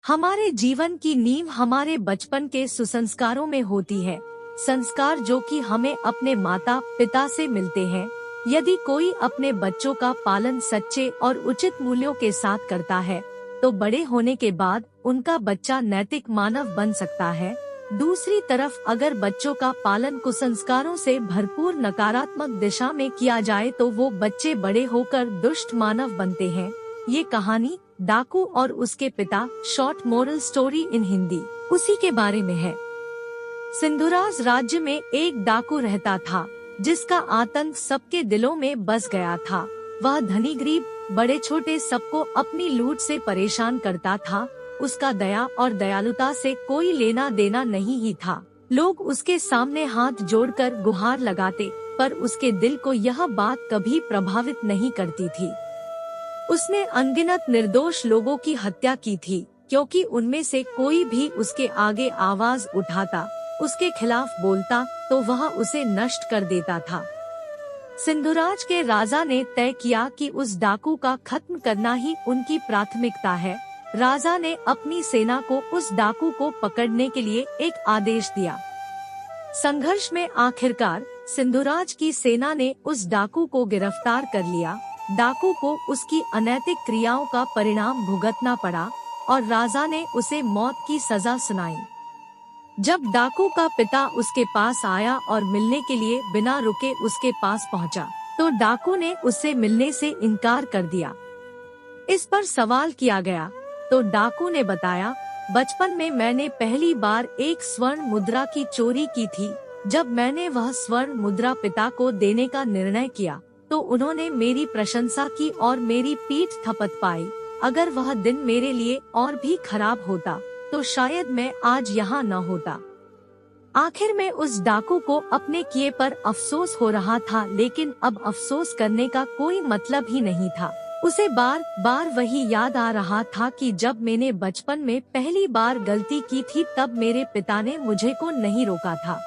हमारे जीवन की नींव हमारे बचपन के सुसंस्कारों में होती है। संस्कार जो कि हमें अपने माता पिता से मिलते हैं। यदि कोई अपने बच्चों का पालन सच्चे और उचित मूल्यों के साथ करता है तो बड़े होने के बाद उनका बच्चा नैतिक मानव बन सकता है। दूसरी तरफ अगर बच्चों का पालन कुसंस्कारों से भरपूर नकारात्मक दिशा में किया जाए तो वो बच्चे बड़े होकर दुष्ट मानव बनते हैं। ये कहानी डाकू और उसके पिता short moral story in Hindi उसी के बारे में है। सिंधुराज राज्य में एक डाकू रहता था जिसका आतंक सबके दिलों में बस गया था। वह धनी गरीब बड़े छोटे सबको अपनी लूट से परेशान करता था। उसका दया और दयालुता से कोई लेना देना नहीं ही था। लोग उसके सामने हाथ जोड़कर गुहार लगाते, पर उसके दिल को यह बात कभी प्रभावित नहीं करती थी। उसने अनगिनत निर्दोष लोगों की हत्या की थी, क्योंकि उनमें से कोई भी उसके आगे आवाज उठाता, उसके खिलाफ बोलता तो वह उसे नष्ट कर देता था। सिंधुराज के राजा ने तय किया कि उस डाकू का खत्म करना ही उनकी प्राथमिकता है। राजा ने अपनी सेना को उस डाकू को पकड़ने के लिए एक आदेश दिया। संघर्ष में आखिरकार सिंधुराज की सेना ने उस डाकू को गिरफ्तार कर लिया। डाकू को उसकी अनैतिक क्रियाओं का परिणाम भुगतना पड़ा और राजा ने उसे मौत की सजा सुनाई। जब डाकू का पिता उसके पास आया और मिलने के लिए बिना रुके उसके पास पहुंचा, तो डाकू ने उससे मिलने से इनकार कर दिया। इस पर सवाल किया गया तो डाकू ने बताया, बचपन में मैंने पहली बार एक स्वर्ण मुद्रा की चोरी की थी। जब मैंने वह स्वर्ण मुद्रा पिता को देने का निर्णय किया तो उन्होंने मेरी प्रशंसा की और मेरी पीठ थपथ पाई। अगर वह दिन मेरे लिए और भी खराब होता तो शायद मैं आज यहाँ न होता। आखिर में उस डाकू को अपने किए पर अफसोस हो रहा था, लेकिन अब अफसोस करने का कोई मतलब ही नहीं था। उसे बार बार वही याद आ रहा था कि जब मैंने बचपन में पहली बार गलती की थी तब मेरे पिता ने मुझे को नहीं रोका था।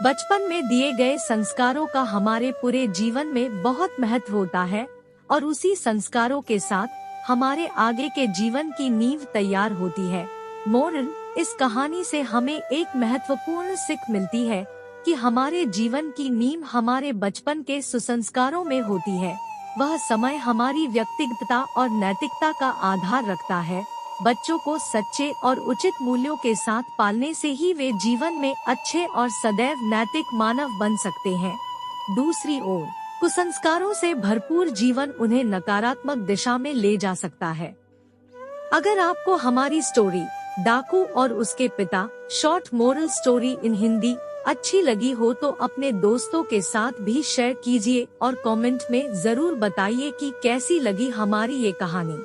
बचपन में दिए गए संस्कारों का हमारे पूरे जीवन में बहुत महत्व होता है और उसी संस्कारों के साथ हमारे आगे के जीवन की नींव तैयार होती है। मोरल: इस कहानी से हमें एक महत्वपूर्ण सीख मिलती है कि हमारे जीवन की नींव हमारे बचपन के सुसंस्कारों में होती है। वह समय हमारी व्यक्तिगतता और नैतिकता का आधार रखता है। बच्चों को सच्चे और उचित मूल्यों के साथ पालने से ही वे जीवन में अच्छे और सदैव नैतिक मानव बन सकते हैं। दूसरी ओर कुसंस्कारों से भरपूर जीवन उन्हें नकारात्मक दिशा में ले जा सकता है। अगर आपको हमारी स्टोरी डाकू और उसके पिता short moral story in Hindi अच्छी लगी हो तो अपने दोस्तों के साथ भी शेयर कीजिए और कमेंट में जरूर बताइए कि कैसी लगी हमारी ये कहानी।